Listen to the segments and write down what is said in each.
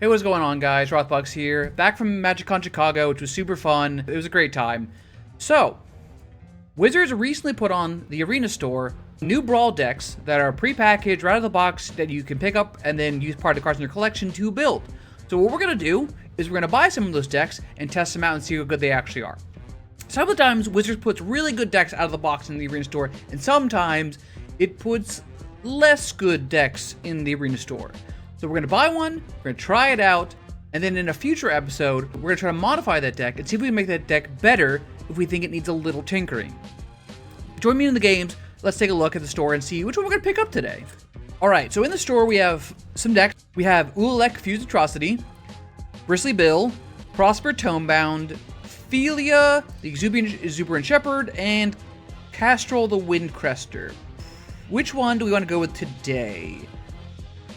Hey, what's going on, guys? Rothbucks here. Back from MagicCon Chicago, which was super fun. It was a great time. So, Wizards recently put on the Arena Store new Brawl decks that are pre-packaged right out of the box that you can pick up and then use part of the cards in your collection to build. So what we're going to do is we're going to buy some of those decks and test them out and see how good they actually are. Sometimes Wizards puts really good decks out of the box in the Arena Store, and sometimes it puts less good decks in the Arena Store. So we're going to buy one, we're going to try it out, and then in a future episode, we're going to try to modify that deck and see if we can make that deck better if we think it needs a little tinkering. Join me in the games. Let's take a look at the store and see which one we're going to pick up today. Alright, so in the store we have some decks. We have Ulek Fused Atrocity, Bristly Bill, Prosper Tomebound, Philia, the Exuberant Shepherd, and Castrol the Windcrester. Which one do we want to go with today?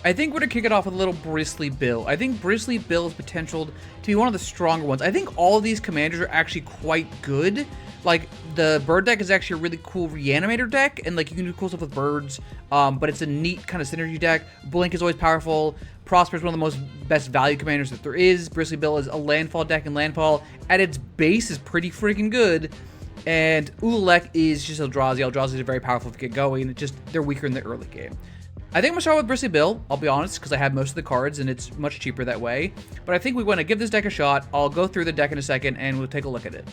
I think we're going to kick it off with a little Bristly Bill. I think Bristly Bill's potential to be one of the stronger ones. I think all of these commanders are actually quite good. Like, the bird deck is actually a really cool reanimator deck, and like you can do cool stuff with birds, but it's a neat kind of synergy deck. Blink is always powerful. Prosper is one of the most best value commanders that there is. Bristly Bill is a landfall deck, and landfall at its base is pretty freaking good. And Ulek is just Eldrazi. Eldrazi is very powerful to get going. It's just, they're weaker in the early game. I think I'm going to start with Bristly Bill, I'll be honest, because I have most of the cards, and it's much cheaper that way. But I think we want to give this deck a shot. I'll go through the deck in a second, and we'll take a look at it.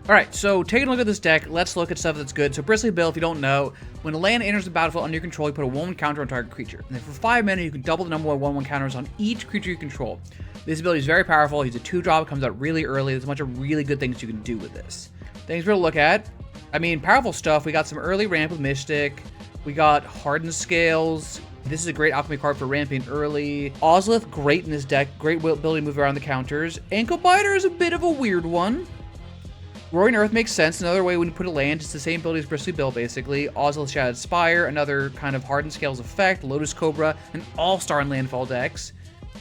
Alright, so taking a look at this deck, let's look at stuff that's good. So Bristly Bill, if you don't know, when a land enters the battlefield under your control, you put a 1/1 counter on target creature. And then for 5 mana, you can double the number of 1/1 counters on each creature you control. This ability is very powerful. He's a 2-drop, comes out really early. There's a bunch of really good things you can do with this. Things we're going to look at. I mean, powerful stuff. We got some early ramp with Mystic. We got Hardened Scales. This is a great alchemy card for ramping early. Ozlith, great in this deck. Great ability to move around the counters. Ankle Biter is a bit of a weird one. Roaring Earth makes sense. Another way when you put a land, it's the same ability as Bristly Bill, basically. Ozlith Shattered Spire, another kind of Hardened Scales effect. Lotus Cobra, an all-star in landfall decks.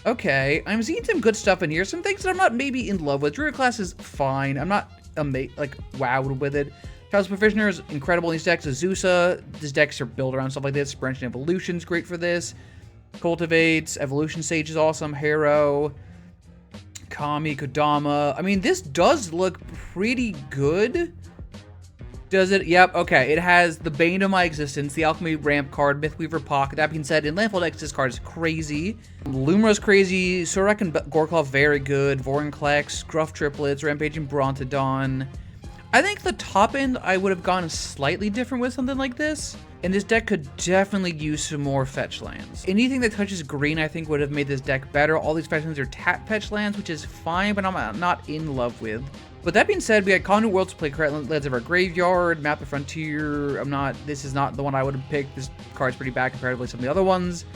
Okay, I'm seeing some good stuff in here. Some things that I'm not maybe in love with. Druid class is fine. I'm not like wowed with it. Child's Provisioner is incredible in these decks. Azusa, these decks are built around stuff like this. Branching Evolution's great for this. Cultivates, Evolution Sage is awesome. Harrow, Kami, Kodama. I mean, this does look pretty good. Does it? Yep, okay. It has the bane of my existence, the Alchemy Ramp card, Mythweaver Pocket. That being said, in landfall decks, this card is crazy. Lumra's crazy. Surek and Gorklov, very good. Vorinclex, Gruff Triplets, Rampaging Brontodon. I think the top end, I would have gone slightly different with something like this. And this deck could definitely use some more fetch lands. Anything that touches green, I think, would have made this deck better. All these fetch lands are tap fetch lands, which is fine, but I'm not in love with. But that being said, we had Conduit Worlds to play lands of our graveyard, Map the Frontier. This is not the one I would have picked. This card's pretty bad comparatively to some of the other ones.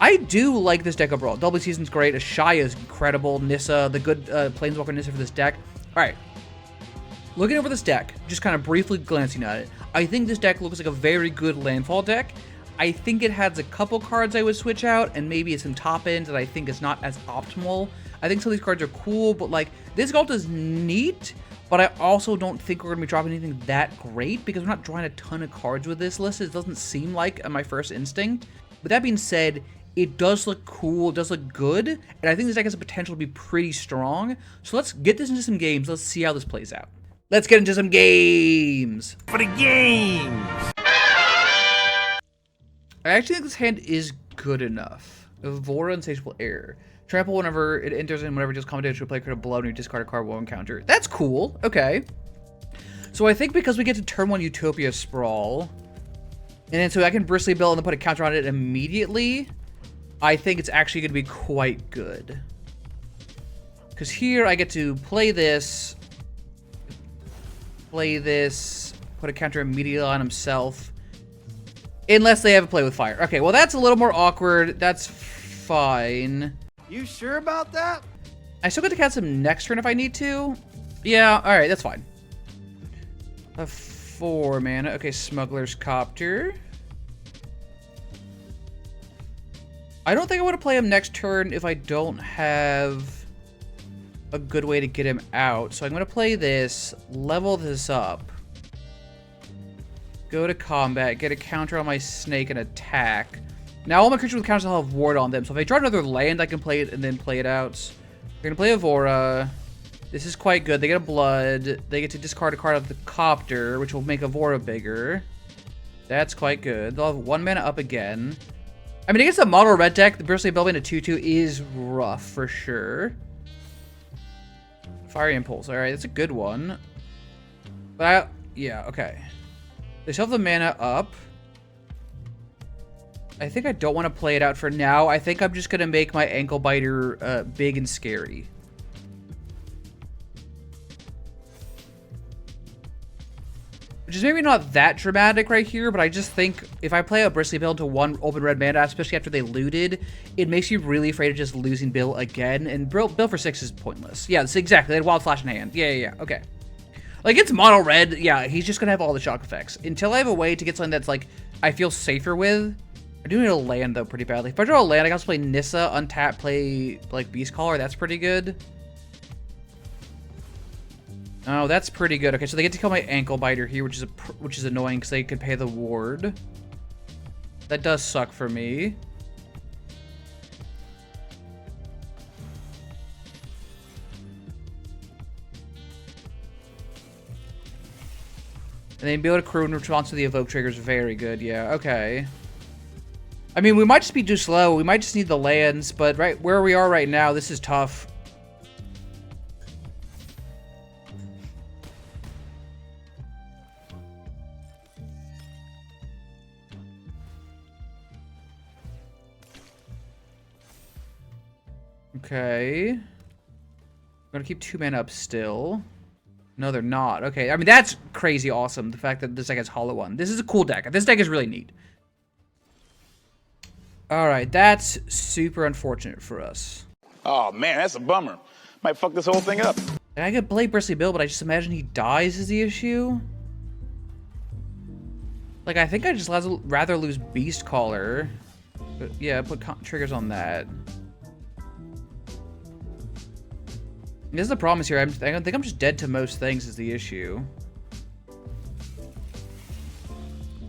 I do like this deck overall. Double Season's great. Ashaya is incredible. Nissa, the good Planeswalker Nissa for this deck. All right. Looking over this deck, just kind of briefly glancing at it, I think this deck looks like a very good landfall deck. I think it has a couple cards I would switch out, and maybe some top end that I think is not as optimal. I think some of these cards are cool, but like, this Galt is neat, but I also don't think we're going to be dropping anything that great, because we're not drawing a ton of cards with this list. It doesn't seem like my first instinct. But that being said, it does look cool, it does look good, and I think this deck has the potential to be pretty strong. So let's get this into some games, let's see how this plays out. Let's get into some games! For the games! I actually think this hand is good enough. Evora Insatiable Air. Trample whenever it enters and whenever it just commentates to a play card below and you discard a card one counter. That's cool. Okay. So I think because we get to turn 1 Utopia Sprawl, and then so I can Bristly Bill and then put a counter on it immediately, I think it's actually going to be quite good. Because here I get to play this, put a counter immediately on himself. Unless they have a play with fire. Okay, well that's a little more awkward. That's fine. You sure about that? I still get to cast him next turn if I need to. Yeah, alright, that's fine. A 4 mana. Okay, Smuggler's Copter. I don't think I want to play him next turn if I don't have a good way to get him out. So I'm going to play this, level this up, go to combat, get a counter on my snake and attack. Now all my creatures with counters will have ward on them. So if I draw another land, I can play it and then play it out. We're gonna play Avora. This is quite good. They get a blood. They get to discard a card of the Copter, which will make Avora bigger. That's quite good. They'll have 1 mana up again. I mean, against the model red deck, the Bristly Bellbane at 2/2 is rough for sure. Fiery Impulse. All right, that's a good one. But yeah, okay. They still have the mana up. I think I don't want to play it out for now. I think I'm just gonna make my Ankle Biter big and scary. Which is maybe not that dramatic right here, but I just think if I play a Bristly Bill into 1 open red mana, especially after they looted, it makes you really afraid of just losing Bill again, and Bill for 6 is pointless. Yeah, that's exactly. They had Wild Flash in hand. Yeah, okay. Like, it's mono red, yeah, he's just gonna have all the shock effects. Until I have a way to get something that's, like, I feel safer with. I do need a land, though, pretty badly. If I draw a land, I can also play Nissa, untap, play, like, Beast Caller. That's pretty good. Oh, that's pretty good. Okay, so they get to kill my Ankle Biter here, which is annoying because they could pay the ward. That does suck for me. And then be able to crew in response to the evoke trigger is very good. Yeah, okay. I mean, we might just be too slow. We might just need the lands, but right where we are right now, this is tough. Okay. I'm gonna keep 2 mana up still. No, they're not. Okay, I mean, that's crazy awesome, the fact that this deck has Hollow One. This is a cool deck. This deck is really neat. Alright, that's super unfortunate for us. Oh, man, that's a bummer. Might fuck this whole thing up. I could play Bristly Bill, but I just imagine he dies is the issue. Like, I think I just rather lose Beast Caller. But, yeah, put triggers on that. This is the problem here. I think I'm just dead to most things is the issue.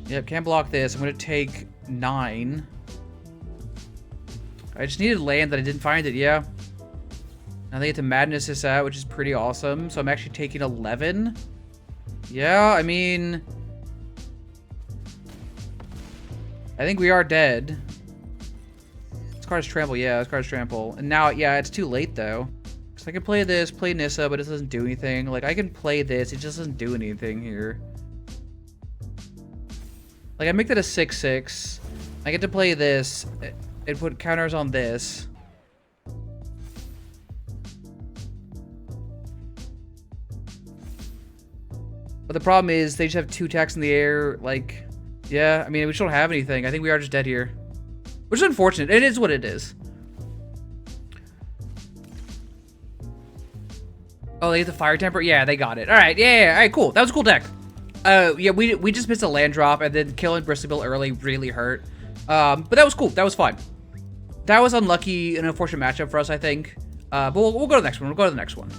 Yep, can't block this. I'm going to take 9. I just needed land that I didn't find it, yeah. Now they get to Madness this out, which is pretty awesome. So I'm actually taking 11. Yeah, I mean... I think we are dead. This card is Trample, yeah, this card is Trample. And now, yeah, it's too late, though. So I can play this, play Nissa, but it doesn't do anything. Like, I can play this, it just doesn't do anything here. Like, I make that a 6/6. I get to play this and put counters on this. But the problem is, they just have 2 attacks in the air. Like, yeah, I mean, we just don't have anything. I think we are just dead here. Which is unfortunate. It is what it is. Oh, they get the Fire Temper? Yeah, they got it. Alright, yeah, alright, cool. That was a cool deck. Yeah, we just missed a land drop, and then killing Bristly Bill early really hurt. But that was cool. That was fun. That was unlucky, an unfortunate matchup for us, I think. But we'll go to the next one. We'll go to the next one.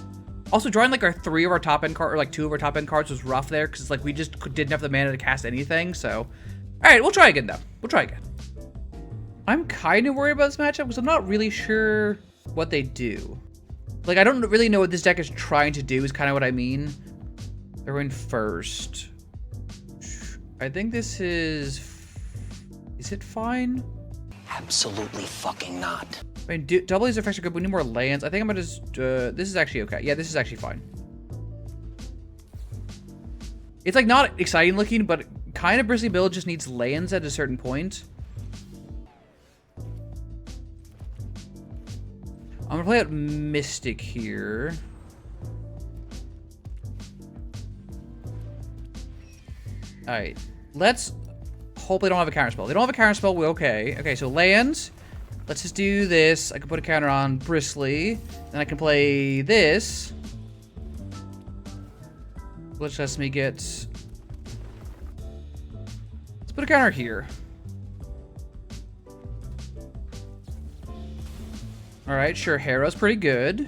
Also, drawing like our 3 of our top end cards, or like 2 of our top end cards was rough there, because like we just didn't have the mana to cast anything, so. Alright, we'll try again, though. We'll try again. I'm kind of worried about this matchup, because I'm not really sure what they do. Like, I don't really know what this deck is trying to do, is kind of what I mean. They're going first. I think this is... Is it fine? Absolutely fucking not. I mean, double these effects are good. We need more lands. I think I'm gonna just... this is actually okay. Yeah, this is actually fine. It's, like, not exciting looking, but kind of Bristly Bill just needs lands at a certain point. I'm gonna play out Mystic here. Alright. Let's hope they don't have a counterspell. They don't have a counterspell, we're okay. Okay, so lands. Let's just do this. I can put a counter on Bristly. Then I can play this. Which lets me get... Let's put a counter here. Alright, sure, Harrow's pretty good.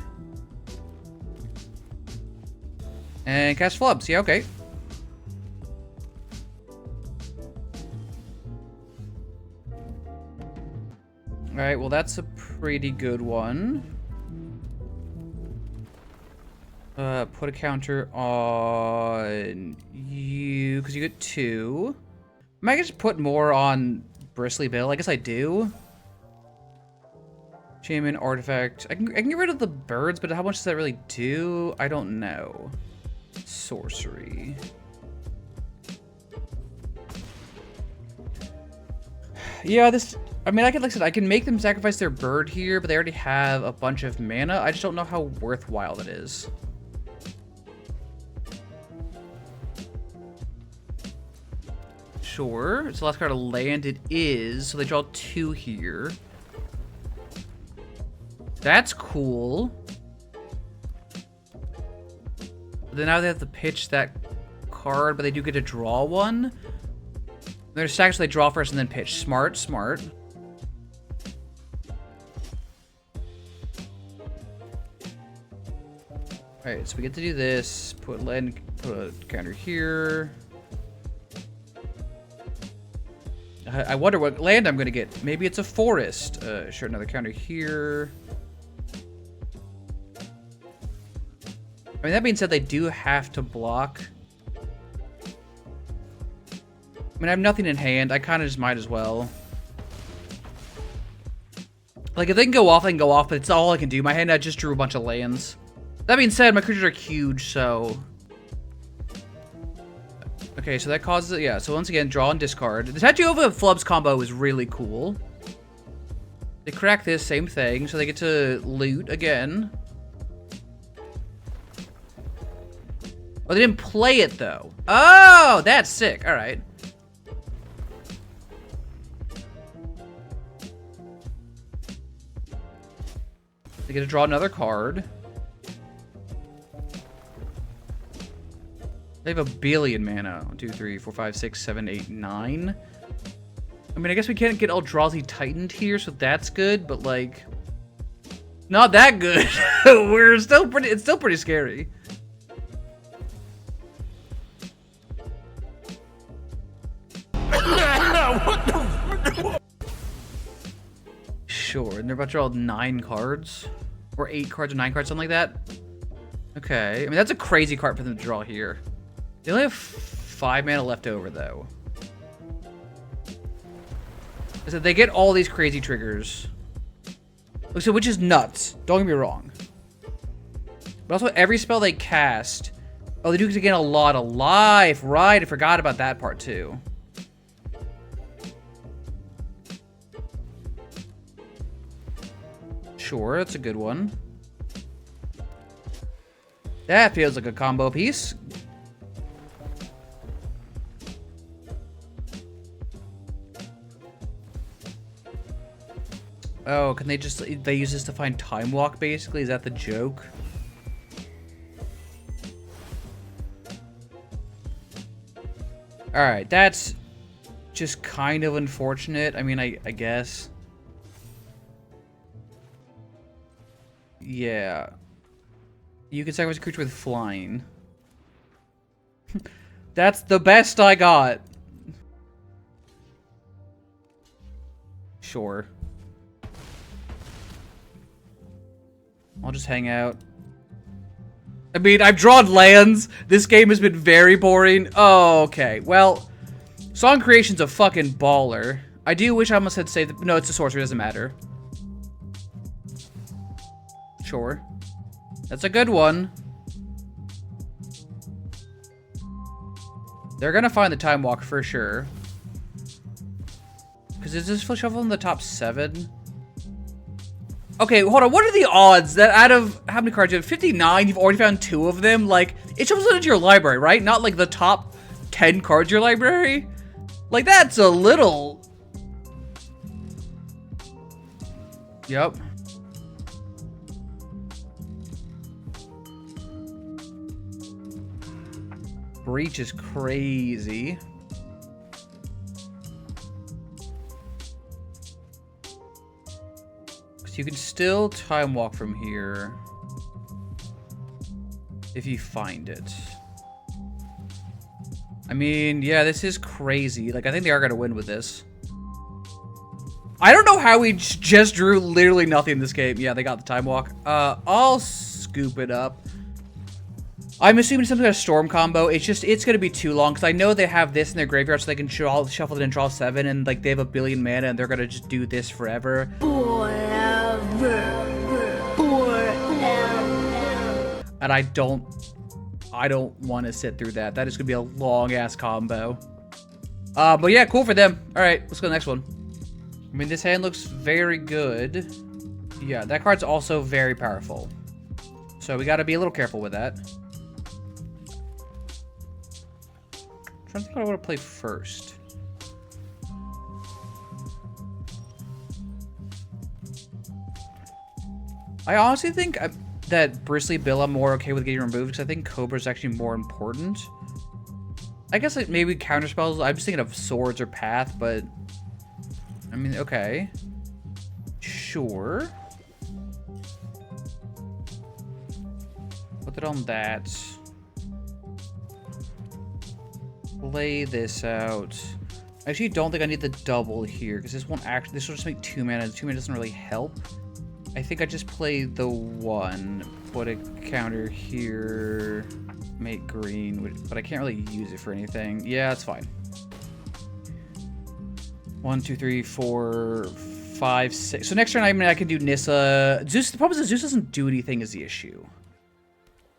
And cast Flubs, yeah, okay. Alright, well that's a pretty good one. Put a counter on you, because you get 2. I might just put more on Bristly Bill. I guess I do. Shaman, artifact. I can get rid of the birds, but how much does that really do? I don't know. Sorcery. Yeah, this... I mean, like I said, I can make them sacrifice their bird here, but they already have a bunch of mana. I just don't know how worthwhile that is. Sure. It's the last card of land. It is. So they draw 2 here. That's cool. Then now they have to pitch that card, but they do get to draw 1. They're stacked, so they draw first and then pitch. Smart, smart. Alright, so we get to do this. Put land, put a counter here. I wonder what land I'm gonna get. Maybe it's a forest. Sure, another counter here. I mean, that being said, they do have to block. I mean, I have nothing in hand. I kind of just might as well. Like, if they can go off, they can go off, but it's all I can do. My hand, I just drew a bunch of lands. That being said, my creatures are huge, so... Okay, so that causes it, yeah. So once again, draw and discard. The Tattoo of Flubs combo is really cool. They crack this, same thing, so they get to loot again. Oh, they didn't play it, though. Oh, that's sick. All right. They get to draw another card. They have a billion mana. 1, 2, 3, 4, 5, 6, 7, 8, 9. I mean, I guess we can't get Eldrazi Titaned here, so that's good, but like, not that good. We're still pretty. It's still pretty scary. Sure, and they're about to draw 9 cards, or 8 cards, or 9 cards, something like that. Okay, I mean that's a crazy card for them to draw here. They only have 5 mana left over, though. So they get all these crazy triggers. So, which is nuts. Don't get me wrong. But also, every spell they cast... Oh, they do gain a lot of life. Right, I forgot about that part, too. Sure, that's a good one. That feels like a combo piece. Oh, can they just... They use this to find Time Walk, basically? Is that the joke? Alright, that's just kind of unfortunate. I mean, I guess. Yeah. You can sacrifice a creature with flying. That's the best I got. Sure. I'll just hang out. I mean, I've drawn lands. This game has been very boring. Oh, okay. Well, Song Creation's a fucking baller. I do wish I almost had saved the... No, it's a sorcery. It doesn't matter. Sure. That's a good one. They're gonna find the Time Walk for sure. Because is this shuffle in the top 7? Okay, hold on. What are the odds that out of how many cards you have? 59, you've already found 2 of them? Like, it shuffles into your library, right? Not like the top 10 cards in your library? Like, that's a little... Yep. Breach is crazy. You can still Time Walk from here if you find it. I mean, yeah, this is crazy. Like, I think they are going to win with this. I don't know how we just drew literally nothing in this game. Yeah, they got the time walk. I'll scoop it up. I'm assuming it's some kind of storm combo. It's gonna be too long because I know they have this in their graveyard so they can shuffle it and draw 7 and like they have a billion mana and they're gonna just do this forever. And I don't want to sit through that. That is gonna be a long ass combo. But yeah, cool for them. All right, let's go to the next one. I mean, this hand looks very good. Yeah, that card's also very powerful. So we got to be a little careful with that. I'm trying to think what I want to play first. I honestly think that Bristly Bill I'm more okay with getting removed because I think Cobra's actually more important. I guess like maybe counterspells. I'm just thinking of swords or path, but I mean, okay. Sure. Put it on that. Play this out. I actually don't think I need the double here because this won't actually. This will just make 2 mana. 2 mana doesn't really help. I think I just play the 1. Put a counter here. Make green, but I can't really use it for anything. Yeah, that's fine. 1, 2, 3, 4, 5, 6. So next turn, I mean, I can do Nissa. Zeus. The problem is that Zeus doesn't do anything is the issue.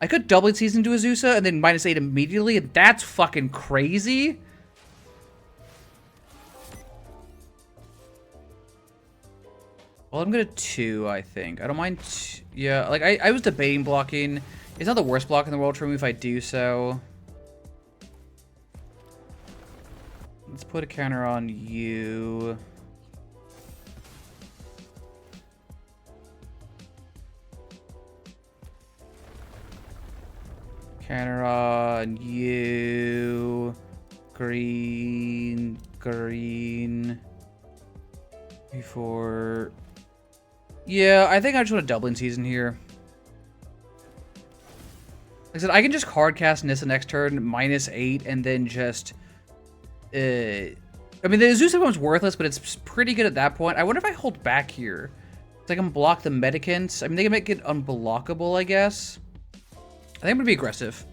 I could double season to Azusa and then -8 immediately, and that's fucking crazy. Well, I'm gonna 2, I think. I don't mind. Yeah, like I was debating blocking. It's not the worst block in the world for me if I do so. Let's put a counter on you. Counter on you. Green. Green. Before. Yeah, I think I just want a doubling season here. Like I said, I can just hard cast Nissa next turn, -8, and then just... I mean, the Azusa one's worthless, but it's pretty good at that point. I wonder if I hold back here. So I can block the Medicants. I mean, they can make it unblockable, I guess. I think I'm going to be aggressive.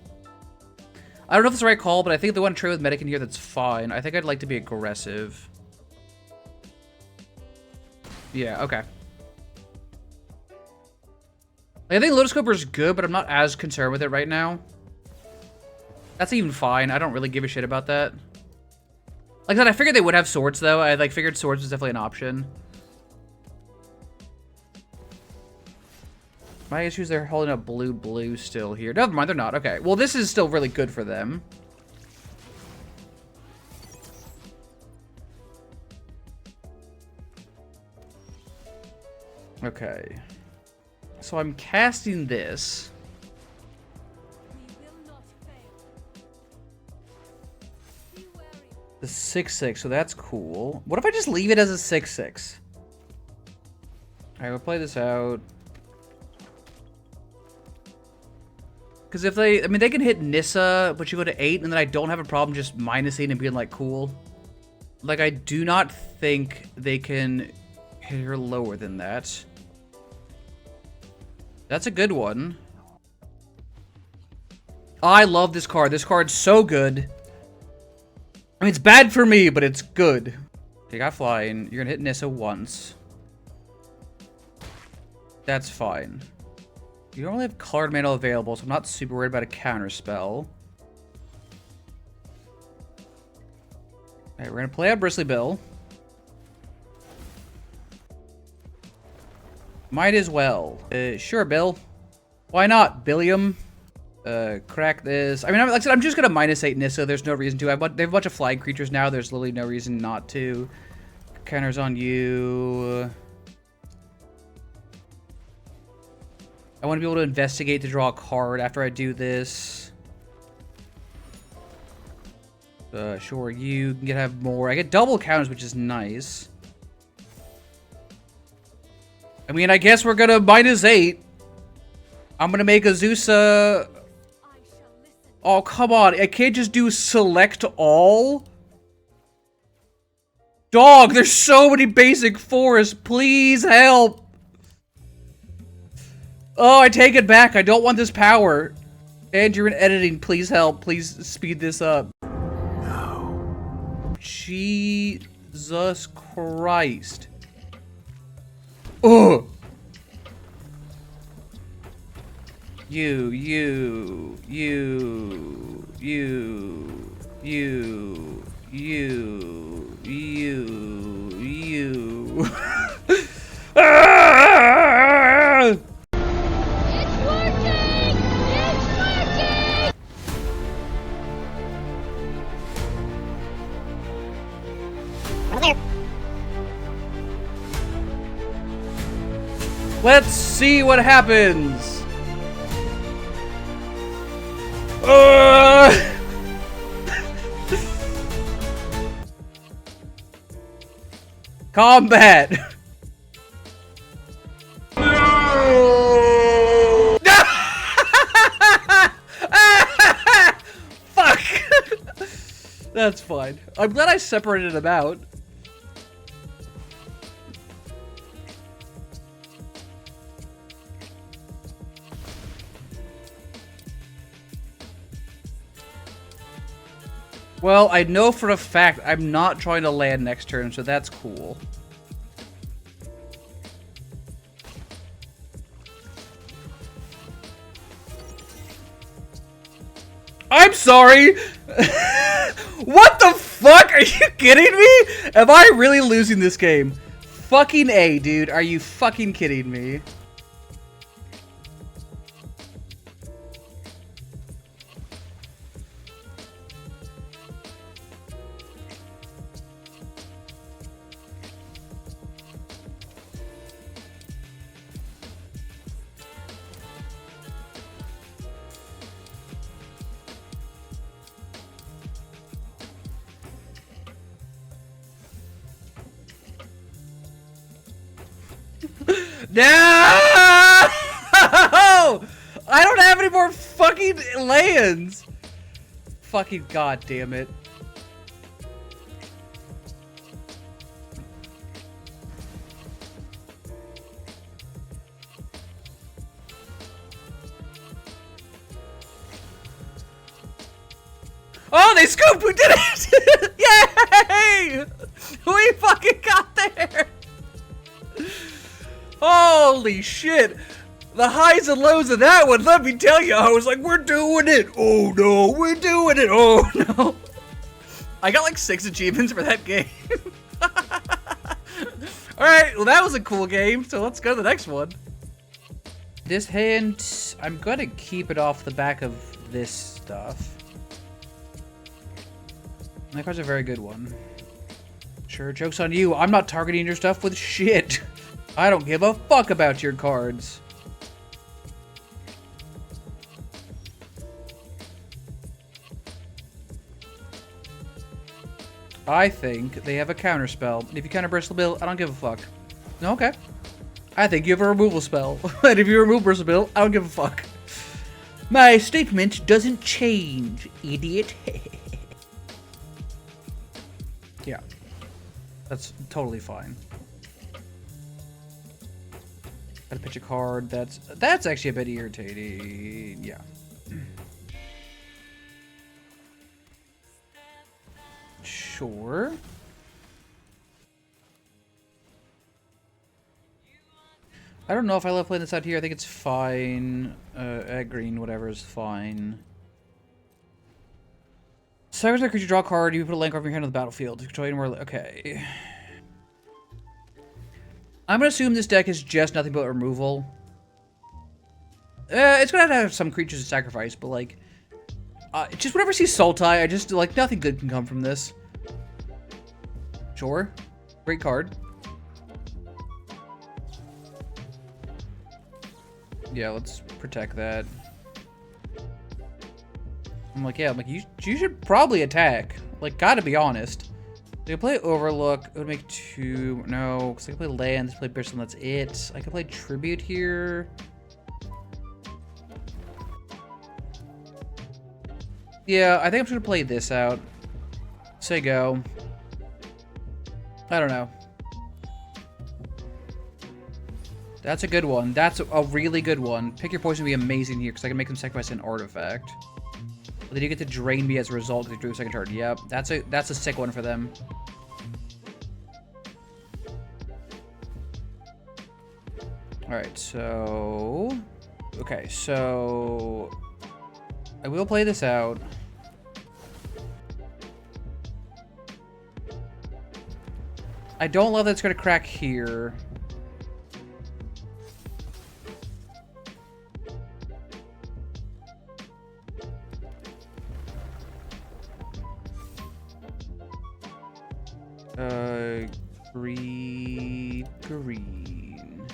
I don't know if it's the right call, but I think if they want to trade with Medicant here, that's fine. I think I'd like to be aggressive. Yeah, okay. Like, I think Lotus Cobra is good, but I'm not as concerned with it right now. That's even fine. I don't really give a shit about that. Like I said, I figured they would have swords, though. I like figured swords was definitely an option. My issue is they're holding up blue still here. Never mind, they're not. Okay. Well, this is still really good for them. Okay. So I'm casting this. The 6/6, so that's cool. What if I just leave it as a 6/6? Alright, we'll play this out. Because if they, I mean, they can hit Nissa, but you go to 8, and then I don't have a problem just -8 and being like, cool. Like, I do not think they can hit her lower than that. That's a good one. I love this card. This card's so good. I mean, it's bad for me, but it's good. Okay, got flying. You're gonna hit Nissa once. That's fine. You don't really have card mana available, so I'm not super worried about a counter spell. Alright, we're gonna play out Bristly Bill. Might as well. Sure, Bill. Why not, Billiam? Crack this. I mean, like I said, I'm just gonna -8 Nissa. There's no reason to. They have a bunch of flying creatures now. There's literally no reason not to. Counters on you. I want to be able to investigate to draw a card after I do this. Sure, you can have more. I get double counters, which is nice. I mean, I guess we're gonna -8. I'm gonna make Azusa. Oh, come on. I can't just do select all. Dog, there's so many basic forests. Please help. Oh, I take it back. I don't want this power. And you're in editing. Please help. Please speed this up. No. Jesus Christ. Ugh. You. Ah! It's working! It's working! Let's see what happens. Combat. Fuck. That's fine. I'm glad I separated them out. Well, I know for a fact I'm not trying to land next turn, so that's cool. I'm sorry! What the fuck? Are you kidding me? Am I really losing this game? Fucking A, dude. Are you fucking kidding me? No! I don't have any more fucking lands. Fucking god damn it. Oh, they scooped! We did it! Yay! We fucking got there! Holy shit! The highs and lows of that one, let me tell you, I was like, we're doing it! Oh no, we're doing it! Oh no! I got like 6 achievements for that game. Alright, well that was a cool game, so let's go to the next one. This hand, I'm gonna keep it off the back of this stuff. That card's a very good one. Sure, joke's on you, I'm not targeting your stuff with shit. I don't give a fuck about your cards. I think they have a counter spell. And if you counter Bristly, I don't give a fuck. Okay. I think you have a removal spell. And if you remove Bristly, I don't give a fuck. My statement doesn't change, idiot. Yeah. That's totally fine. Gotta pitch a card. That's actually a bit irritating. Yeah. Sure. I don't know if I love playing this out here. I think it's fine. At green, whatever is fine. Sacrifice a creature, draw a card. You put a land card from your hand on the battlefield. Control anywhere. Okay. I'm gonna assume this deck is just nothing but removal. It's gonna have some creatures to sacrifice, but like, just whenever I see Sultai, I just like nothing good can come from this. Sure, great card. Yeah, let's protect that. I'm like, yeah, I'm like, you should probably attack. Like, gotta be honest. I can play Overlook. It would make 2. No, because I can play lands, play Bristly, and that's it. I can play Tribute here. Yeah, I think I'm just gonna play this out. Say go. I don't know. That's a good one. That's a really good one. Pick your poison would be amazing here, because I can make them sacrifice an artifact. But then you get to drain me as a result if you do a second turn. Yep, that's a sick one for them. Alright, so... Okay, so... I will play this out. I don't love that it's going to crack here. Green.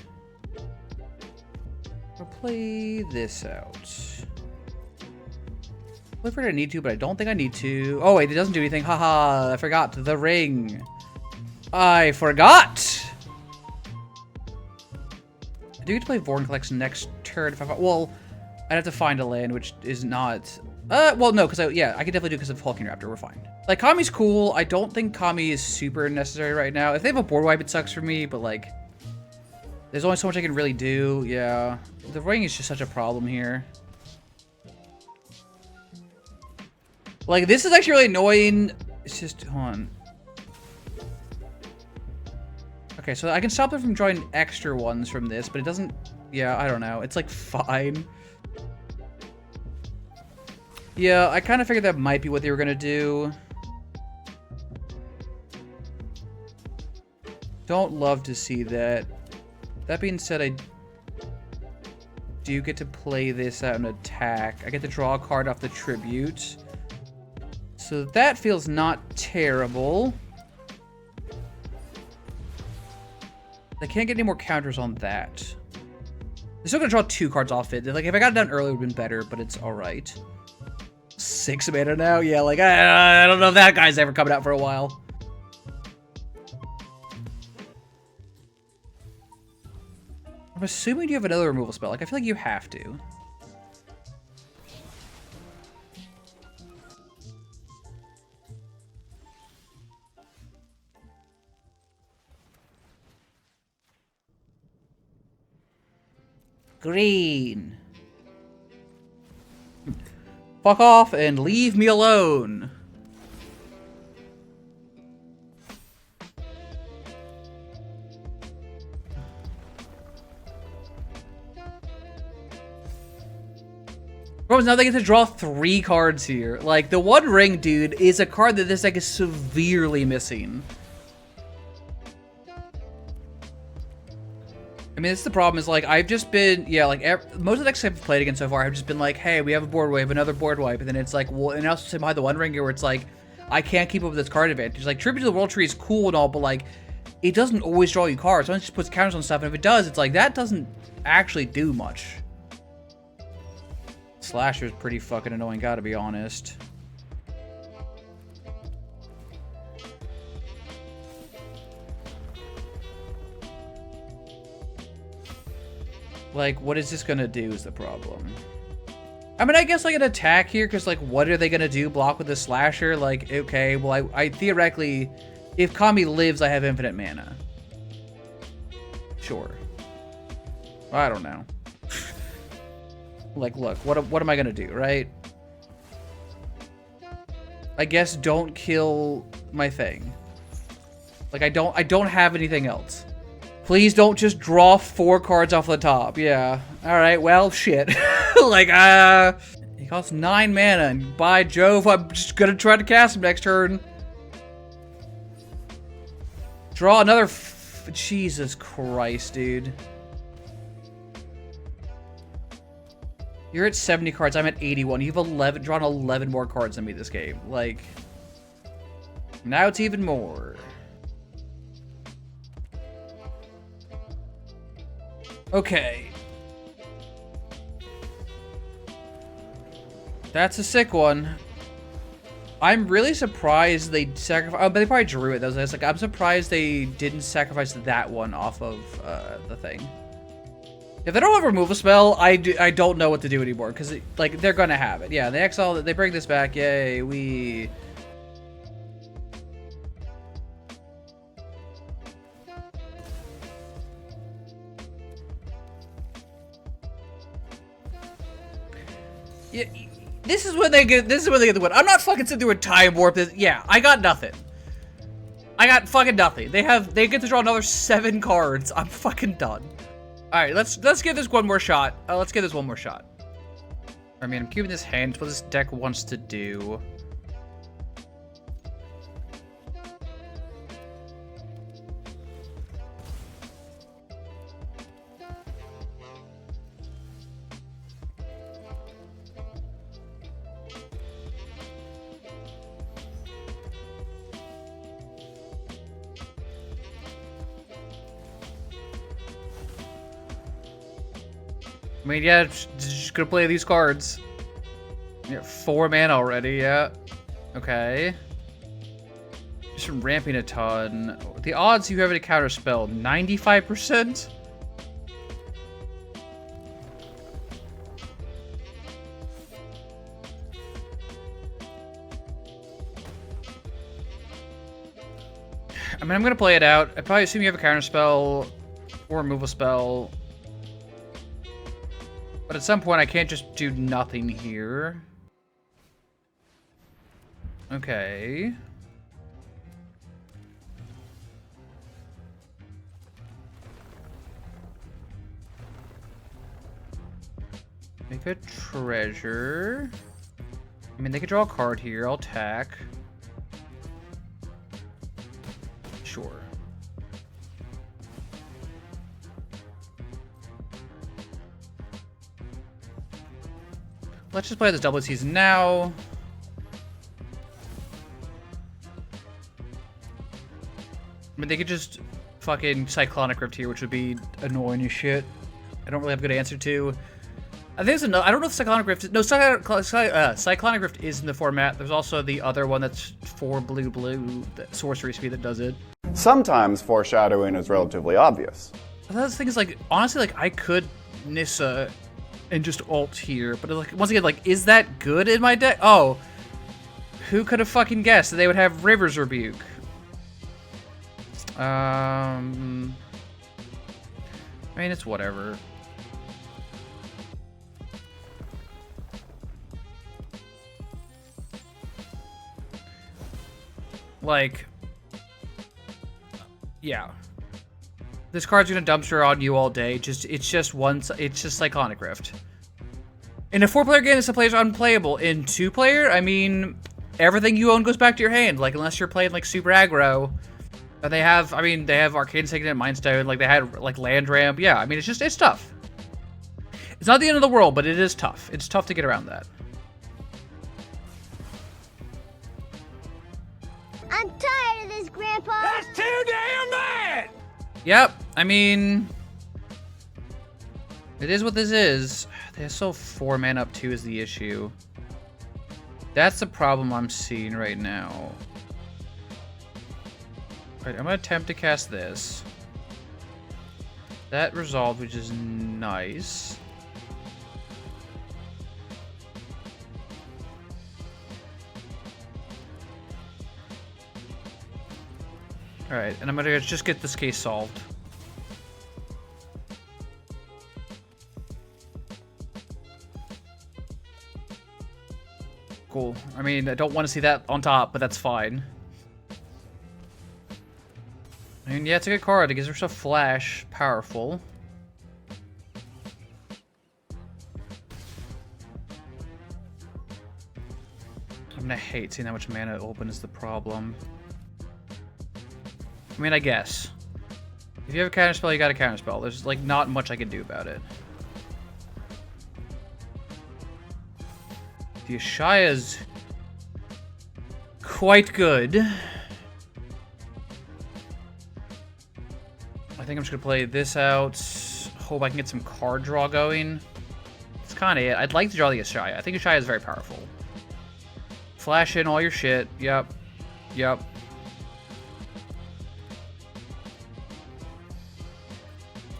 I'll play this out. Look for it I need to, but I don't think I need to. Oh wait, it doesn't do anything. Haha, I forgot the ring. I forgot. I do get to play Vorn Collection next turn if I well, I'd have to find a land, which is not. Well, no, because I could definitely do because of Hulking Raptor. We're fine. Like, Kami's cool. I don't think Kami is super necessary right now. If they have a board wipe, it sucks for me, but, like, there's only so much I can really do. Yeah. The ring is just such a problem here. Like, this is actually really annoying. It's just, hold on. Okay, so I can stop them from drawing extra ones from this, but it doesn't, yeah, I don't know. It's, like, fine. Yeah, I kind of figured that might be what they were going to do. Don't love to see that. That being said, I do get to play this out and attack. I get to draw a card off the tribute. So that feels not terrible. I can't get any more counters on that. They're still going to draw 2 cards off it. Like, if I got it done earlier, it would have been better, but it's alright. 6 mana now? Yeah, like, I don't know if that guy's ever coming out for a while. I'm assuming you have another removal spell. Like, I feel like you have to. Green. Fuck off and leave me alone. Bro, now they get to draw 3 cards here. Like, the One Ring, dude, is a card that this deck is severely missing. I mean, that's the problem is, like, I've just been, yeah, like, most of the decks I've played against so far have just been like, hey, we have a board wipe, another board wipe, and then it's like, well, and also behind the One Ring here where it's like, I can't keep up with this card advantage. Like, Tribute to the World Tree is cool and all, but, like, it doesn't always draw you cards. Sometimes it just puts counters on stuff, and if it does, it's like, that doesn't actually do much. Slasher's pretty fucking annoying, gotta be honest. Like, what is this gonna do is the problem. I mean, I guess, like, an attack here, because, like, what are they gonna do? Block with a Slasher? Like, okay, well, I theoretically, if Kami lives, I have infinite mana. Sure. I don't know. Like, look, what am I gonna do, right? I guess don't kill my thing. Like, I don't have anything else. Please don't just draw 4 cards off the top. Yeah. Alright, well, shit. Like, he costs 9 mana, and by Jove, I'm just gonna try to cast him next turn. Draw another Jesus Christ, dude. You're at 70 cards, I'm at 81. You've drawn 11 more cards than me this game. Like, now it's even more. Okay. That's a sick one. I'm really surprised they sacrificed. Oh, but they probably drew it. I was like, I'm surprised they didn't sacrifice that one off of the thing. If they don't have a removal spell, I don't know what to do anymore, because like they're gonna have it. Yeah, they exile. They bring this back. Yay, we. Yeah, this is when they get the win. I'm not fucking sitting through a time warp. Yeah, I got nothing. I got fucking nothing. They get to draw another 7 cards. I'm fucking done. All right, let's give this one more shot. Let's give this one more shot. I mean, I'm keeping this hand. What this deck wants to do. I mean, yeah, just gonna play these cards. Yeah, 4 mana already, yeah. Okay. Just ramping a ton. The odds you have to counter spell, 95%? I mean, I'm gonna play it out. I probably assume you have a counter spell or removal spell. But at some point, I can't just do nothing here. Okay. Make a treasure. I mean, they could draw a card here. I'll attack. Sure. Let's just play this double season now. I mean, they could just fucking Cyclonic Rift here, which would be annoying as shit. I don't really have a good answer to. I think there's another. I don't know if Cyclonic Rift is. No, Cyclonic Rift is in the format. There's also the other one that's for blue, that sorcery speed that does it. Sometimes foreshadowing is relatively obvious. The thing is, like, honestly, like, I could Nissa and just ult here, but like, once again, like, is that good in my deck? Oh, who could have fucking guessed that they would have River's Rebuke? I mean, it's whatever. Like, yeah. This card's gonna dumpster on you all day. It's just Cyclonic Rift. In a 4-player game, this player's unplayable. In 2-player, I mean, everything you own goes back to your hand. Like, unless you're playing like super aggro. They have Arcane Signet, Mind Stone. Like, they had like Land Ramp. Yeah, I mean, it's tough. It's not the end of the world, but it is tough. It's tough to get around that. I'm tired of this, Grandpa. That's too damn bad! Yep, I mean, it is what this is. They still 4 mana up 2 is the issue. That's the problem I'm seeing right now. Alright, I'm gonna attempt to cast this. That resolved, which is nice. Alright, and I'm gonna just get this case solved. Cool. I mean, I don't want to see that on top, but that's fine. I mean, yeah, it's a good card. It gives herself flash. Powerful. I'm gonna hate seeing how much mana open is the problem. I mean, I guess. If you have a counterspell, you got a counterspell. There's, like, not much I can do about it. The Ashaya's quite good. I think I'm just gonna play this out. Hope I can get some card draw going. That's kind of it. I'd like to draw the Ashaya. I think Ashaya is very powerful. Flash in all your shit. Yep. Yep.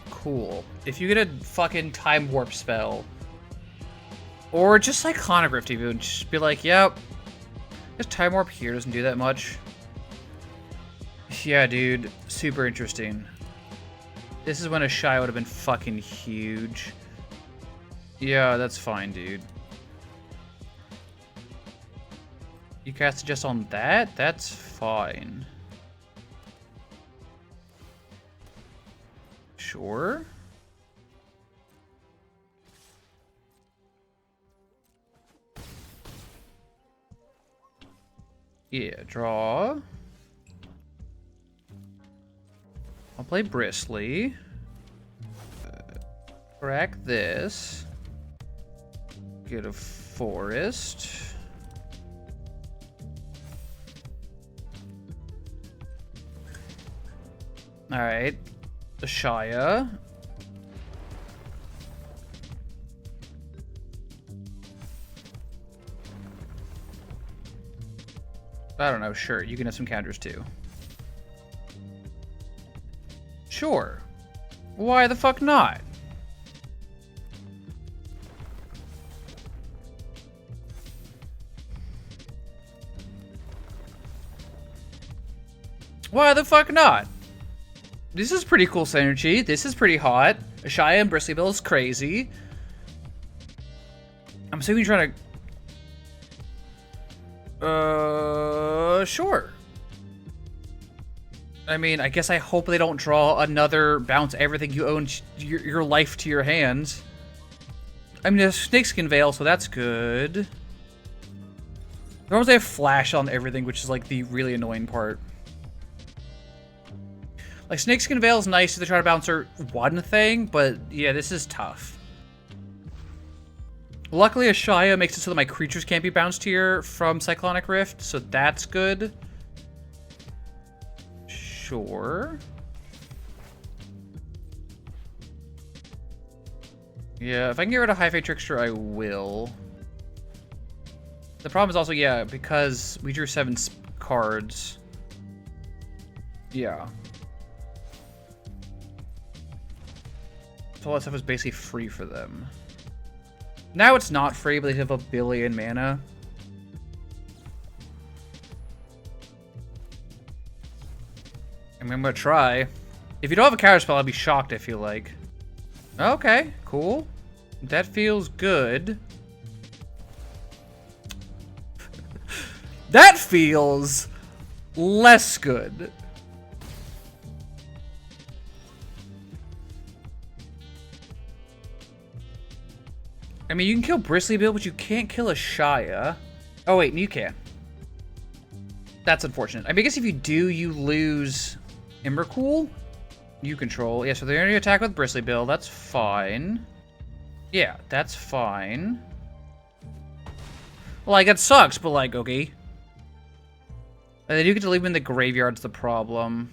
Cool. If you get a fucking Time Warp spell, or just Cyclonic Rift even, just be like, yep, this Time Warp here doesn't do that much. Yeah, dude, super interesting. This is when a Shai would have been fucking huge. Yeah, that's fine, dude. You cast it just on that? That's fine. Sure. Yeah, draw. I'll play Bristly. Crack this. Get a forest. Alright. The Shia. I don't know, sure. You can have some counters too. Sure. Why the fuck not? Why the fuck not? This is pretty cool synergy. This is pretty hot. Shia and Bristly Bill is crazy. I'm assuming you're trying to... sure. I mean, I guess I hope they don't draw another bounce everything you own your life to your hands. I mean, a snakeskin veil, so that's good. Normally they have flash on everything, which is like the really annoying part. Like, snakeskin veil is nice if they try to bounce her one thing, but yeah, this is tough. Luckily, Ashaya makes it so that my creatures can't be bounced here from Cyclonic Rift, so that's good. Sure. Yeah, if I can get rid of High Fate Trickster, I will. The problem is also, yeah, because we drew 7 cards. Yeah. So all that stuff is basically free for them. Now it's not free, but they have a billion mana. I mean, I'm gonna try. If you don't have a counter spell, I'd be shocked, I feel like. Okay, cool. That feels good. That feels less good. I mean, you can kill Bristly Bill, but you can't kill a Shia. Oh, wait, you can. That's unfortunate. I mean, I guess if you do, you lose Embercool. You control. Yeah, so they're going to attack with Bristly Bill. That's fine. Yeah, that's fine. Like, that sucks, but like, okay. And they do get to leave him in the graveyard's the problem.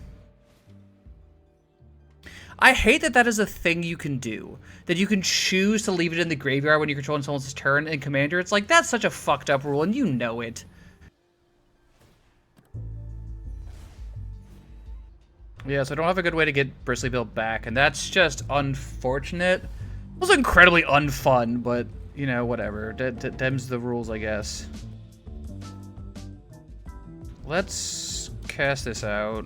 I hate that that is a thing you can do. That you can choose to leave it in the graveyard when you're controlling someone's turn in Commander. It's like, that's such a fucked up rule, and you know it. Yeah, so I don't have a good way to get Bristly Bill back, and that's just unfortunate. It was incredibly unfun, but, you know, whatever. Them's the rules, I guess. Let's cast this out.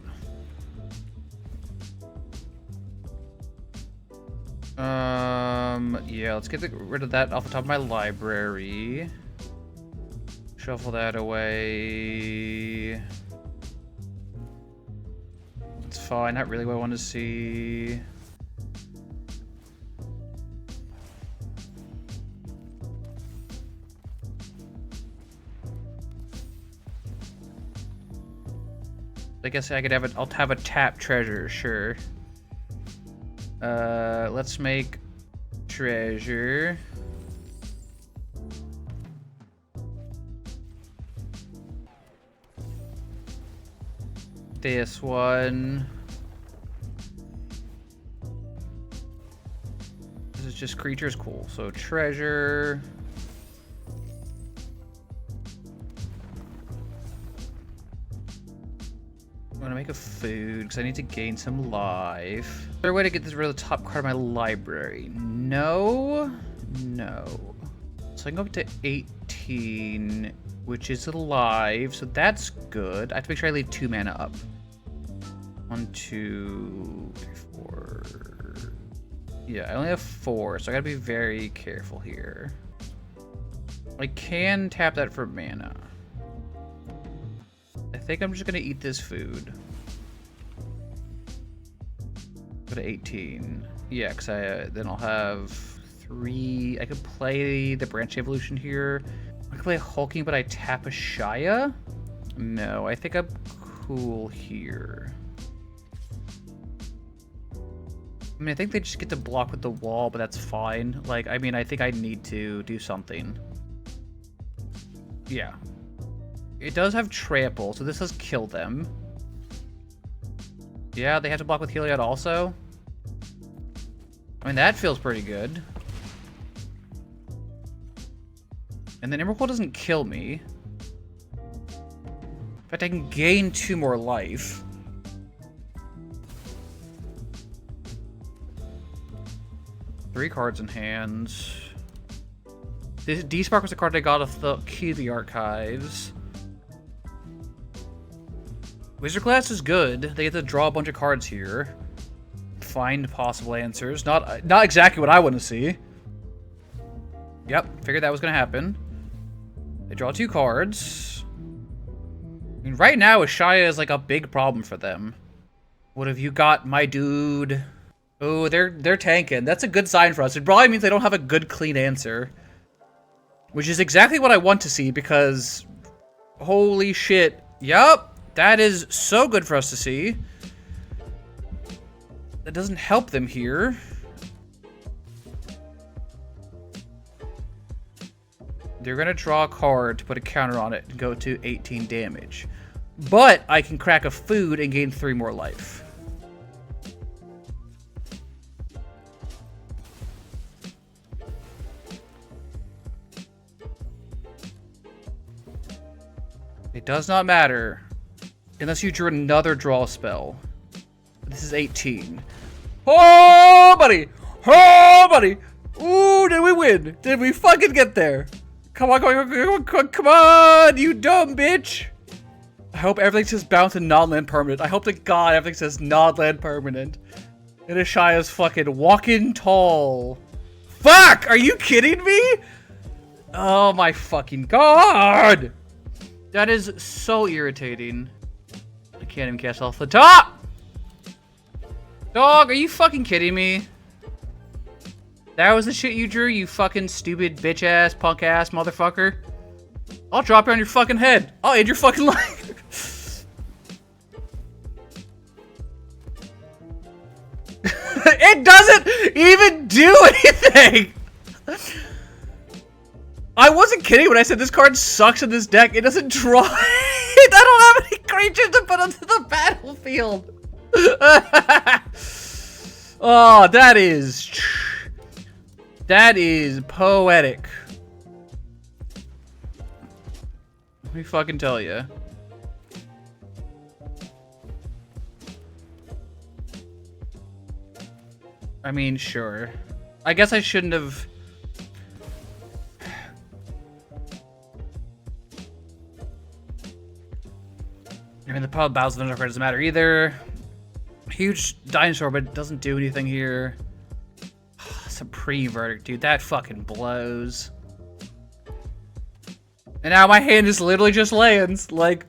Yeah, let's get rid of that off the top of my library. Shuffle that away. It's fine, not really what I want to see. I guess I could have it. I'll have a tap treasure, sure. Let's make treasure. This one. This is just creatures, cool. So treasure. I'm gonna make a food because I need to gain some life. Is there a way to get this rid of the top card of my library? No. No. So I can go up to 18, which is alive, so that's good. I have to make sure I leave 2 mana up. 1, 2, 3, 4. Yeah, I only have 4, so I gotta be very careful here. I can tap that for mana. think I'm just gonna eat this food. Go to 18. Yeah, because then I'll have 3. I could play the branch evolution here. I could play hulking, but I tap a Shia? No, I think I'm cool here. I mean, I think they just get to block with the wall, but that's fine. Like, I mean, I think I need to do something. Yeah. It does have trample, so this does kill them. Yeah, they have to block with Heliod also. I mean, that feels pretty good. And then Emrakul doesn't kill me. In fact, I can gain 2 more life. Three cards in hand. This D-Spark was a card I got off the key of the archives. Wizard class is good. They get to draw a bunch of cards here. Find possible answers. Not exactly what I want to see. Yep, figured that was gonna happen. They draw 2 cards. I mean, right now, Ashaya is like a big problem for them. What have you got, my dude? Oh, they're tanking. That's a good sign for us. It probably means they don't have a good, clean answer. Which is exactly what I want to see, because... Holy shit. Yup. That is so good for us to see. That doesn't help them here. They're going to draw a card to put a counter on it and go to 18 damage. But I can crack a food and gain 3 more life. It does not matter. Unless you drew another draw spell. This is 18. Oh, buddy! Oh, buddy! Ooh, did we win? Did we fucking get there? Come on, come on, you dumb bitch! I hope everything says bounce and non-land permanent. I hope to God everything says non-land permanent. And Ashaya's fucking walking tall. Fuck! Are you kidding me? Oh my fucking God! That is so irritating. I can't even cast off the top! Dog, are you fucking kidding me? That was the shit you drew, you fucking stupid bitch-ass, punk-ass motherfucker? I'll drop it on your fucking head. I'll end your fucking life. It doesn't even do anything! I wasn't kidding when I said this card sucks in this deck. It doesn't draw. I don't have any creatures to put onto the battlefield. Oh, that is poetic. Let me fucking tell you. I mean, sure. I guess I shouldn't have... I mean, the power of Bowser Thunder card doesn't matter either. Huge dinosaur, but it doesn't do anything here. Supreme Verdict, dude. That fucking blows. And now my hand is literally just lands. Like,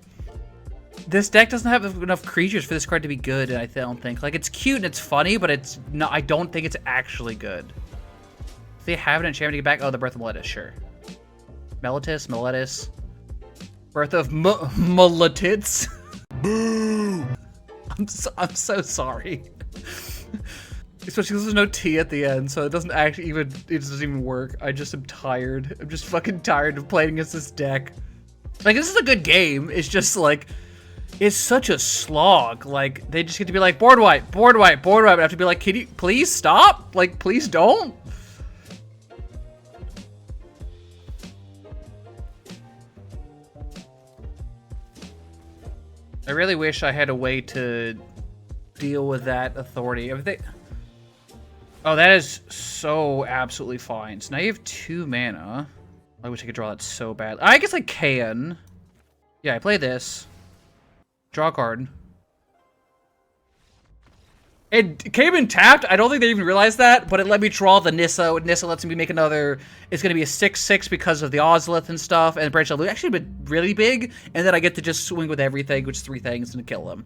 this deck doesn't have enough creatures for this card to be good, I don't think. Like, it's cute and it's funny, but it's not. I don't think it's actually good. If they have an enchantment to get back, oh, the Birth of Meletis, sure. Meletis. Birth of Meletis. Boo! I'm so sorry. Especially because there's no T at the end, so it doesn't actually even, it doesn't even work. I just am tired. I'm just fucking tired of playing against this deck. Like, this is a good game. It's just like, it's such a slog. Like, they just get to be like, board wipe, board wipe, board wipe. I have to be like, can you please stop? Like, please don't. I really wish I had a way to deal with that authority. Oh, that is so absolutely fine. So now you have 2 mana. I wish I could draw that so bad. I guess I can. Yeah, I play this. Draw a card. It came in tapped. I don't think they even realized that, but it let me draw the Nissa. Nissa lets me make another. It's going to be a 6/6 because of the Ozolith and stuff, and Branch Out actually been really big, and then I get to just swing with everything, which is 3 things, and kill them.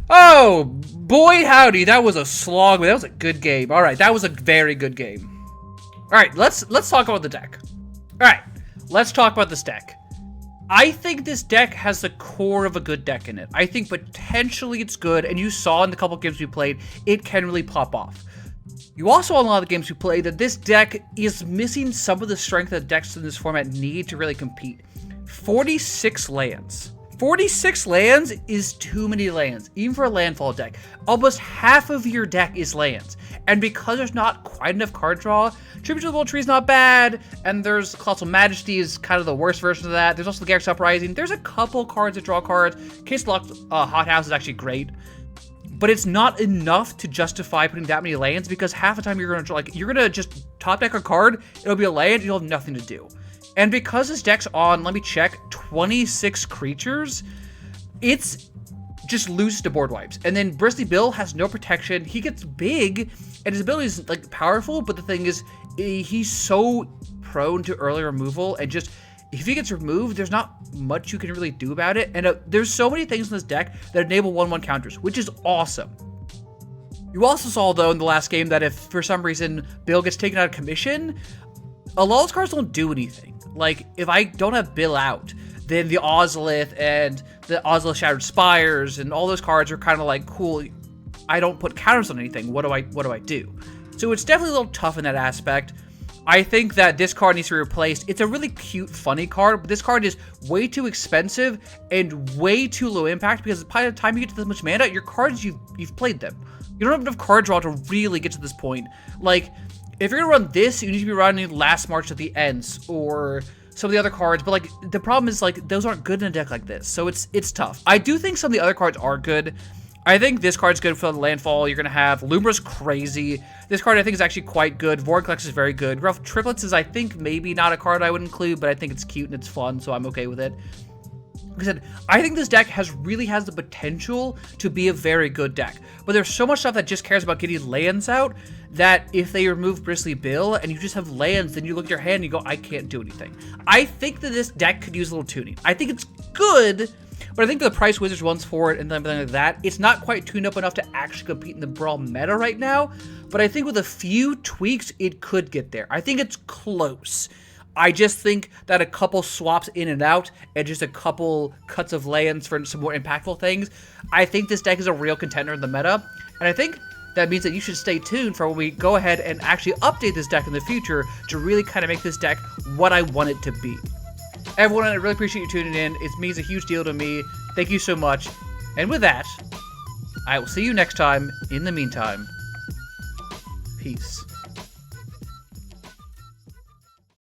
Oh, boy howdy, that was a slog, but that was a good game. All right, that was a very good game. All right, let's talk about the deck. All right, let's talk about this deck. I think this deck has the core of a good deck in it. I think potentially it's good, and you saw in the couple games we played, it can really pop off. You also saw in a lot of the games we played that this deck is missing some of the strength that decks in this format need to really compete. 46 lands. 46 lands is too many lands, even for a landfall deck. Almost half of your deck is lands. And because there's not quite enough card draw, Tribute to the World Tree is not bad, and there's Colossal Majesty is kind of the worst version of that. There's also the Garrix Uprising. There's a couple cards that draw cards. Case Locked Hothouse is actually great. But it's not enough to justify putting that many lands, because half the time you're gonna just top deck a card, it'll be a land, you'll have nothing to do. And because this deck's on, let me check, 26 creatures, it's just loses to board wipes. And then Bristly Bill has no protection. He gets big, and his ability is like powerful, but the thing is, he's so prone to early removal, and just, if he gets removed, there's not much you can really do about it. And there's so many things in this deck that enable 1/1 counters, which is awesome. You also saw, though, in the last game that if, for some reason, Bill gets taken out of commission, a lot of those cards don't do anything. Like, if I don't have Bill out, then the Ozolith and the Ozolith Shattered Spires and all those cards are kind of like, cool, I don't put counters on anything. What do I do? So it's definitely a little tough in that aspect. I think that this card needs to be replaced. It's a really cute, funny card, but this card is way too expensive and way too low impact, because by the time you get to this much mana, your cards, you've played them. You don't have enough card draw to really get to this point. Like, if you're gonna run this, you need to be running Last March of the Ents or some of the other cards, but like, the problem is, like, those aren't good in a deck like this, so it's tough. I do think some of the other cards are good. I think this card's good for the landfall. You're gonna have Lumbra's crazy. This card I think is actually quite good. Vortex is very good. Rough Triplets is, I think, maybe not a card I would include, but I think it's cute and it's fun, so I'm okay with it. Like I said, I think this deck really has the potential to be a very good deck, but there's so much stuff that just cares about getting lands out that if they remove Bristly Bill and you just have lands, then you look at your hand and you go, I can't do anything. I think that this deck could use a little tuning. I think it's good, but I think the price Wizards wants for it and everything like that, it's not quite tuned up enough to actually compete in the Brawl meta right now, but I think with a few tweaks, it could get there. I think it's close. I just think that a couple swaps in and out and just a couple cuts of lands for some more impactful things, I think this deck is a real contender in the meta, and I think that means that you should stay tuned for when we go ahead and actually update this deck in the future to really kind of make this deck what I want it to be. Everyone, I really appreciate you tuning in. It means a huge deal to me. Thank you so much. And with that, I will see you next time. In the meantime, peace.